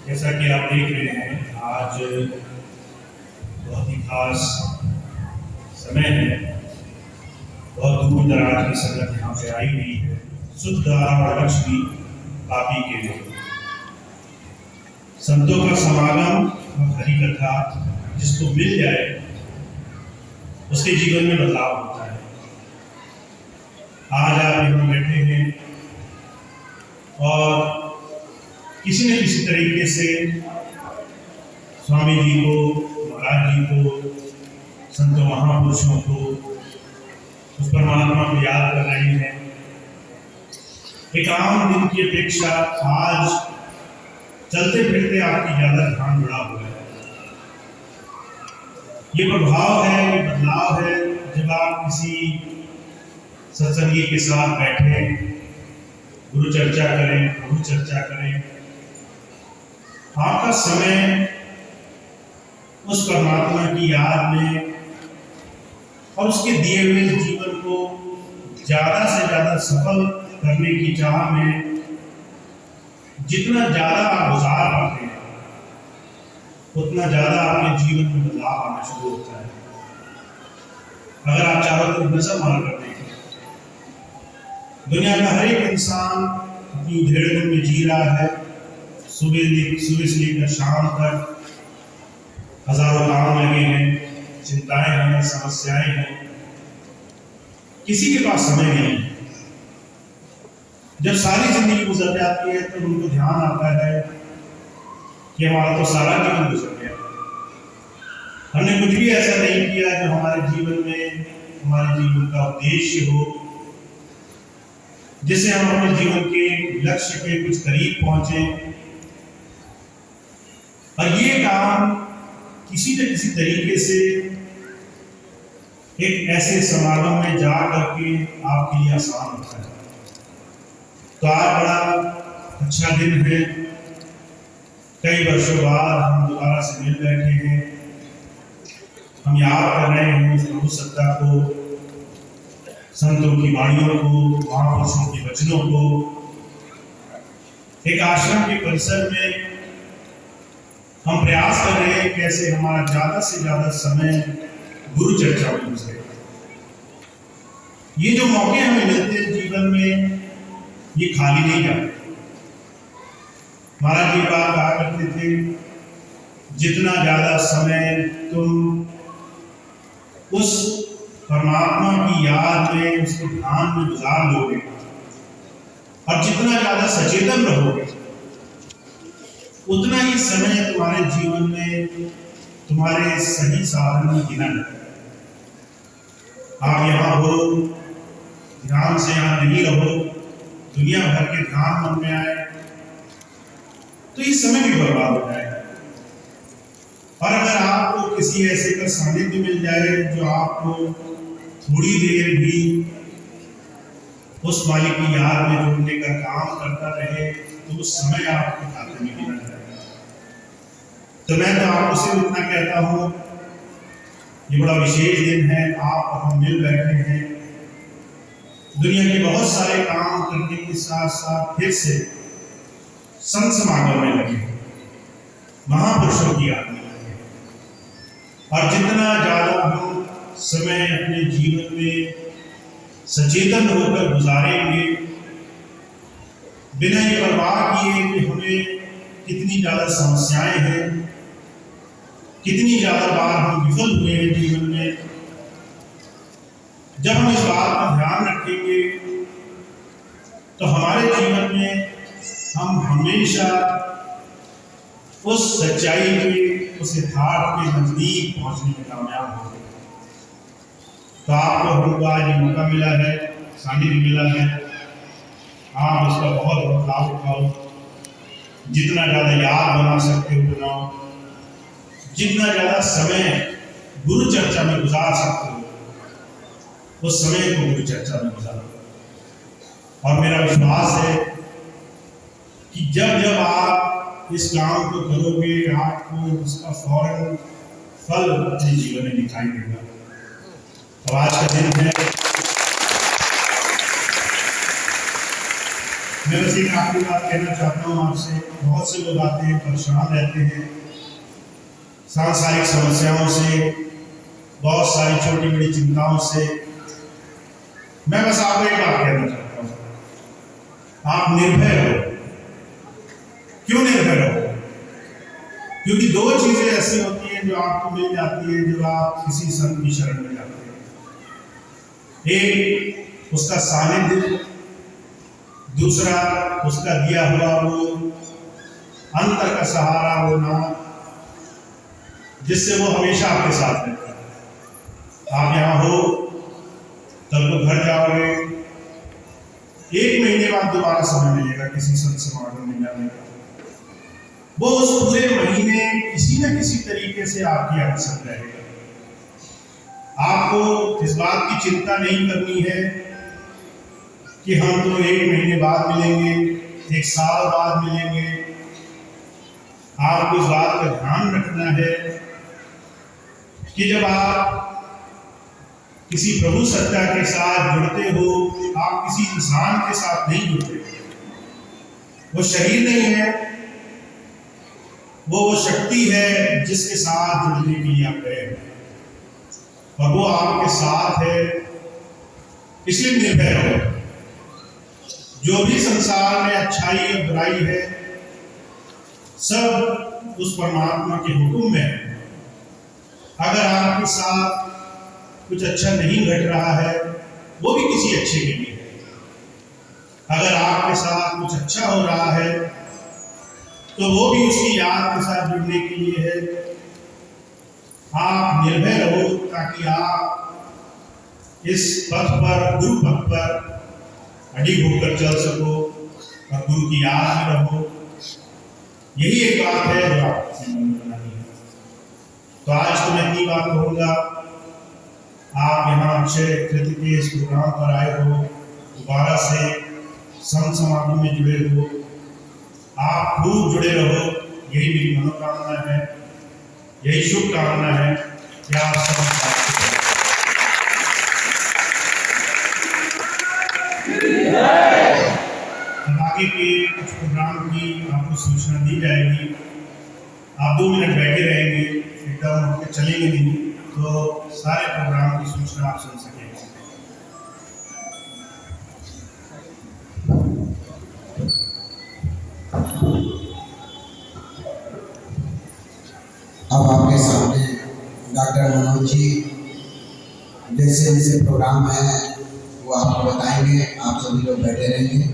जैसा कि आप देख रहे हैं, आज बहुत ही खास समय है। बहुत दूर दराज की संगत यहाँ पे आई हुई है, शुद्ध और लक्ष्मी पापी के लिए। संतों का समागम और हरि कथा जिसको मिल जाए उसके जीवन में बदलाव होता है। आज आप यहाँ बैठे हैं और किसी न किसी तरीके से स्वामी जी को, महाराज जी को, संतों महापुरुषों को, उस परमात्मा को याद कर रहे हैं। एक आम दिन की अपेक्षा आज चलते फिरते आपकी ज्यादा ध्यान जुड़ा हुआ है। ये प्रभाव है, ये बदलाव है जब आप किसी सत्संगी के साथ बैठे, गुरु चर्चा करें, प्रभु चर्चा करें। आपका समय उस परमात्मा की याद में और उसके दिए हुए जीवन को ज्यादा से ज्यादा सफल करने की चाह में जितना ज्यादा आप गुजार पाते हैं उतना ज्यादा आपके जीवन में बदलाव आना शुरू होता है। अगर आप चाहो तो नजर मार कर देखें, दुनिया का हर एक इंसान अपनी उधेड़ में जी रहा है। सुबह से लेकर शाम तक हजारों काम लगे हैं, चिंताएं हैं, समस्याएं हैं, किसी के पास समय नहीं है। जब सारी जिंदगी गुजर जाती है तो उनको ध्यान आता है कि हमारा तो सारा जीवन गुजर गया, हमने कुछ भी ऐसा नहीं किया जो हमारे जीवन में हमारे जीवन का उद्देश्य हो, जिससे हम अपने जीवन के लक्ष्य के कुछ करीब पहुंचे। और ये काम किसी न किसी तरीके से एक ऐसे समागम में जा करके आपके लिए आसान होता है। तो आज बड़ा अच्छा दिन है, कई वर्षों बाद हम दोबारा से मिल बैठे हैं। हम याद कर रहे हैं उस प्रभु सत्ता को, संतों की वाणियों को, महापुरुषों के वचनों को। एक आश्रम के परिसर में हम प्रयास कर रहे हैं कैसे हमारा ज्यादा से ज्यादा समय गुरु चर्चा में गुजरे। ये जो मौके हमें मिलते हैं जीवन में, ये खाली नहीं जाते। महाराज जी बात कहा करते थे, जितना ज्यादा समय तुम उस परमात्मा की याद में, उसके ध्यान में गुजार लोगे और जितना ज्यादा सचेतन रहोगे, उतना ही समय तुम्हारे जीवन में तुम्हारे सही साधन में गिना जाएगा। आप यहाँ हो, ध्यान से यहाँ नहीं रहो, दुनिया भर के ध्यान मन में आए तो ये समय भी बर्बाद हो जाएगा। और अगर आपको किसी ऐसे का सानिध्य मिल जाए जो आपको थोड़ी देर भी उस मालिक की याद में जोड़ने का काम करता रहे, तो उस समय आपके खाते में गिना जाएगा। तो मैं तो आपको सिर्फ इतना कहता हूँ, ये बड़ा विशेष दिन है, आप और हम मिल बैठे हैं। दुनिया के बहुत सारे काम करने के साथ साथ फिर से संत समागम में लगे, महापुरुषों की याद में लगे। और जितना ज्यादा हम समय अपने जीवन में सचेतन होकर गुजारेंगे, बिना ये परवाह किए कि हमें कितनी ज्यादा समस्याएं हैं, कितनी ज्यादा बार हम विफल हुए हैं जीवन में, जब हम इस बात का ध्यान रखेंगे तो हमारे जीवन में हम हमेशा उस सच्चाई के, उस यथार्थ के नजदीक पहुंचने में कामयाब होंगे। तो आपको हमको आज ये मौका मिला है, सानिध्य मिला है, आप उसका बहुत बहुत लाभ उठाओ। जितना ज्यादा याद बना सकते हो बनाओ, जितना ज्यादा समय गुरु चर्चा में गुजार सकते हो उस समय को गुरु चर्चा में गुजारो। और मेरा विश्वास है कि जब जब आप इस काम को करोगे, आपको उसका फौरन फल अपने जीवन में दिखाई देगा। तो आज का दिन है, मैं बस एक आखिरी बात कहना चाहता हूँ आपसे। बहुत से लोग आते हैं, परेशान रहते हैं सांसारिक समस्याओं से, बहुत सारी छोटी बड़ी चिंताओं से। मैं बस आपको एक बात कहना चाहता हूँ, आप निर्भय हो। क्यों निर्भय हो? क्योंकि दो चीजें ऐसी होती हैं जो आपको मिल जाती है जब आप किसी संत की शरण में जाते हैं। एक उसका सानिध्य, दूसरा उसका दिया हुआ वो अंतर का सहारा, वो नाम जिससे वो हमेशा आपके साथ रहता है। आप यहाँ हो, कल को घर जाओगे, 1 महीने बाद दोबारा समय मिलेगा किसी संत समागम में जाने का। वो उस पूरे महीने किसी न किसी तरीके से आपकी आपके साथ रहेगा। आपको इस बात की चिंता नहीं करनी है कि हम तो 1 महीने बाद मिलेंगे, 1 साल बाद मिलेंगे। आपको इस बात का ध्यान रखना है कि जब आप किसी प्रभु सत्ता के साथ जुड़ते हो, आप किसी इंसान के साथ नहीं जुड़ते। वो शरीर नहीं है, वो शक्ति है जिसके साथ जुड़ने के लिए आप गए और वो आपके साथ है। इसलिए निर्भय हो। जो भी संसार में अच्छाई और बुराई है, सब उस परमात्मा के हुक्म में है। अगर आपके साथ कुछ अच्छा नहीं घट रहा है, वो भी किसी अच्छे के लिए है। अगर आपके साथ कुछ अच्छा हो रहा है, तो वो भी उसकी याद के साथ जुड़ने के लिए है। आप निर्भय रहो ताकि आप इस पथ पर, गुरु पथ पर अडिग होकर चल सको और गुरु की याद में रहो। यही एक बात है जो आपको बनानी है। तो आज तो मैं इतनी बात कहूँगा। आप यहाँ अक्षय कृति के इस प्रोग्राम पर आए हो, दोबारा से संत समागम में जुड़े हो, आप खूब जुड़े रहो। यही मेरी मनोकामना है, यही शुभकामना है कि आप सब आगे के कुछ प्रोग्राम की आपको सूचना दी जाएगी। आप 2 मिनट बैठे रहेंगे, एकदम उठ के चलेंगे नहीं, तो सारे प्रोग्राम की सूचना आप सुन सकेंगे। अब आपके सामने डॉक्टर मनोज जी जैसे जैसे प्रोग्राम है वो आपको बताएंगे। आप सभी लोग बैठे रहेंगे।